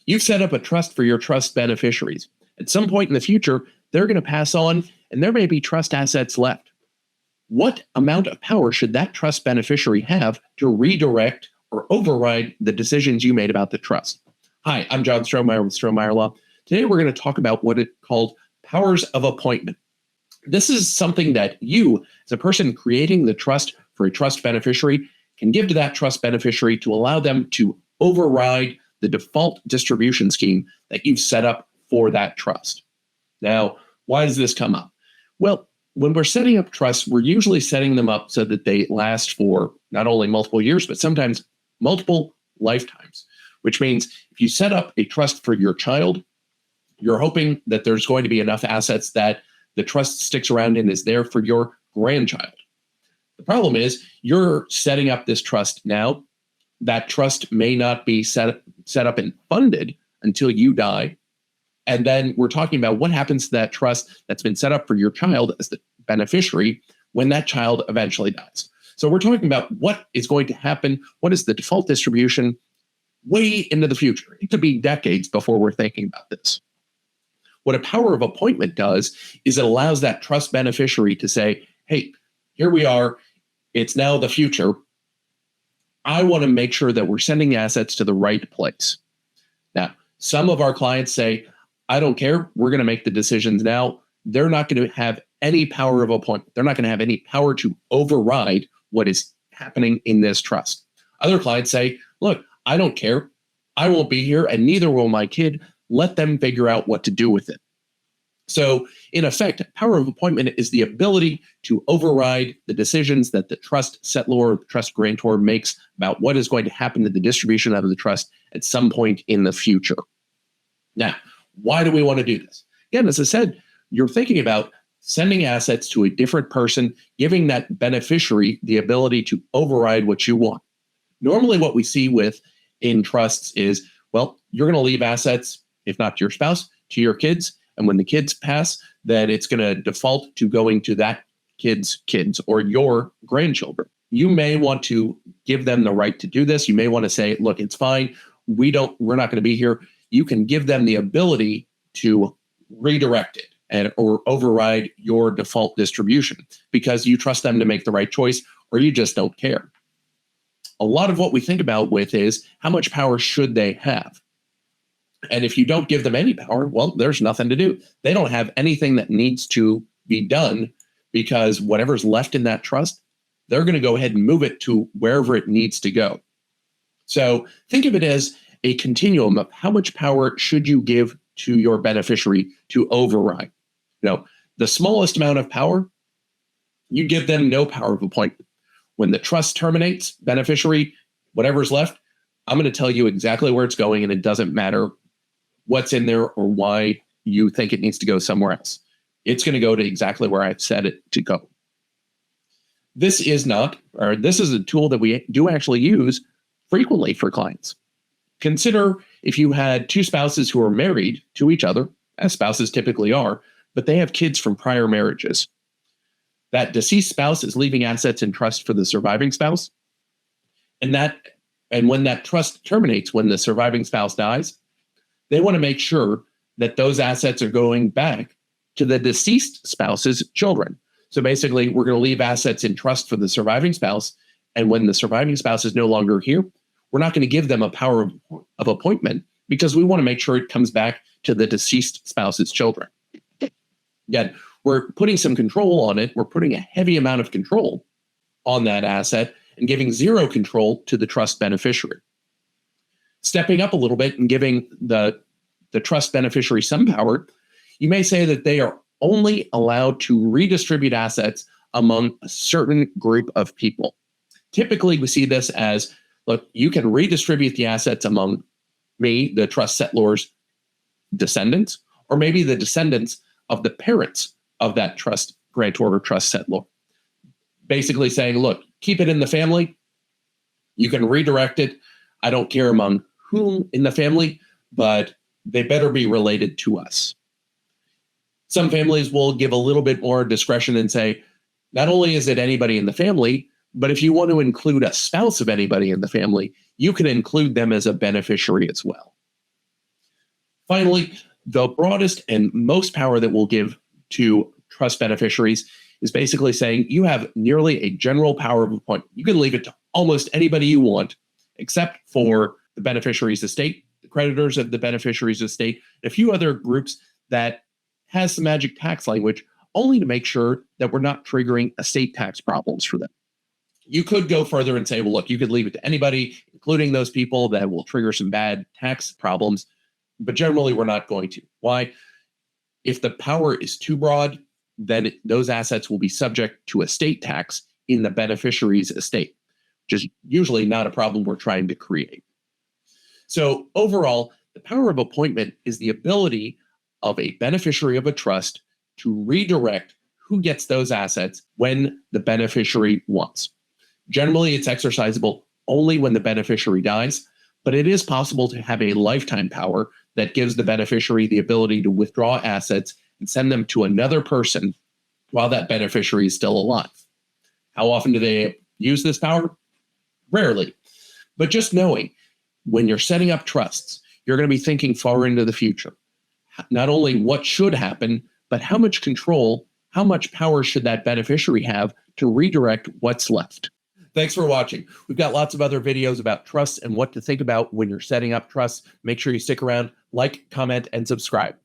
You've set up a trust for your trust beneficiaries. At some point in the future, they're going to pass on, and there may be trust assets left. What amount of power should that trust beneficiary have to redirect or override the decisions you made about the trust? Hi, I'm John Strohmeyer with Strohmeyer Law. Today, we're going to talk about what is called powers of appointment. This is something that you, as a person creating the trust for a trust beneficiary, can give to that trust beneficiary to allow them to override the default distribution scheme that you've set up for that trust. Now, why does this come up? Well, when we're setting up trusts, we're usually setting them up so that they last for not only multiple years, but sometimes multiple lifetimes, which means if you set up a trust for your child, you're hoping that there's going to be enough assets that the trust sticks around and is there for your grandchild. The problem is you're setting up this trust now. That trust may not be set up and funded until you die. And then we're talking about what happens to that trust that's been set up for your child as the beneficiary when that child eventually dies. So we're talking about what is going to happen, what is the default distribution way into the future. It could be decades before we're thinking about this. What a power of appointment does is it allows that trust beneficiary to say, hey, here we are. It's now the future. I want to make sure that we're sending assets to the right place. Now, some of our clients say, I don't care. We're going to make the decisions now. They're not going to have any power of appointment. They're not going to have any power to override what is happening in this trust. Other clients say, look, I don't care. I won't be here, and neither will my kid. Let them figure out what to do with it. So, in effect, power of appointment is the ability to override the decisions that the trust settlor or the trust grantor makes about what is going to happen to the distribution of the trust at some point in the future. Now, why do we want to do this? Again, as I said, you're thinking about sending assets to a different person, giving that beneficiary the ability to override what you want. Normally, what we see in trusts is, well, you're going to leave assets, if not to your spouse, to your kids. And when the kids pass, then it's going to default to going to that kid's kids or your grandchildren. You may want to give them the right to do this. You may want to say, look, it's fine. We're not going to be here. You can give them the ability to redirect it or override your default distribution because you trust them to make the right choice or you just don't care. A lot of what we think about is how much power should they have? And if you don't give them any power, well, there's nothing to do. They don't have anything that needs to be done because whatever's left in that trust, they're going to go ahead and move it to wherever it needs to go. So think of it as a continuum of how much power should you give to your beneficiary to override. The smallest amount of power, you give them no power of appointment. When the trust terminates, beneficiary, whatever's left, I'm going to tell you exactly where it's going, and it doesn't matter what's in there or why you think it needs to go somewhere else. It's going to go to exactly where I've set it to go. This is a tool that we do actually use frequently for clients. Consider if you had two spouses who are married to each other, as spouses typically are, but they have kids from prior marriages. That deceased spouse is leaving assets in trust for the surviving spouse. And when that trust terminates, when the surviving spouse dies, they want to make sure that those assets are going back to the deceased spouse's children. So basically, we're going to leave assets in trust for the surviving spouse. And when the surviving spouse is no longer here, we're not going to give them a power of appointment because we want to make sure it comes back to the deceased spouse's children. Again, we're putting some control on it. We're putting a heavy amount of control on that asset and giving zero control to the trust beneficiary. Stepping up a little bit and giving the trust beneficiary some power, you may say that they are only allowed to redistribute assets among a certain group of people. Typically, we see this as, look, you can redistribute the assets among me, the trust settlor's descendants, or maybe the descendants of the parents of that trust grantor or trust settlor. Basically saying, look, keep it in the family. You can redirect it. I don't care among whom in the family, but they better be related to us. Some families will give a little bit more discretion and say, not only is it anybody in the family, but if you want to include a spouse of anybody in the family, you can include them as a beneficiary as well. Finally, the broadest and most power that we'll give to trust beneficiaries is basically saying you have nearly a general power of appointment. You can leave it to almost anybody you want, except for the beneficiary's estate, the creditors of the beneficiary's estate, and a few other groups that has some magic tax language, only to make sure that we're not triggering estate tax problems for them. You could go further and say, well, look, you could leave it to anybody, including those people that will trigger some bad tax problems, but generally we're not going to. Why? If the power is too broad, then those assets will be subject to estate tax in the beneficiary's estate, which is usually not a problem we're trying to create. So overall, the power of appointment is the ability of a beneficiary of a trust to redirect who gets those assets when the beneficiary wants. Generally, it's exercisable only when the beneficiary dies, but it is possible to have a lifetime power that gives the beneficiary the ability to withdraw assets and send them to another person while that beneficiary is still alive. How often do they use this power? Rarely. But just knowing when you're setting up trusts, you're going to be thinking far into the future. Not only what should happen, but how much control, how much power should that beneficiary have to redirect what's left. Thanks for watching. We've got lots of other videos about trusts and what to think about when you're setting up trusts. Make sure you stick around, like, comment, and subscribe.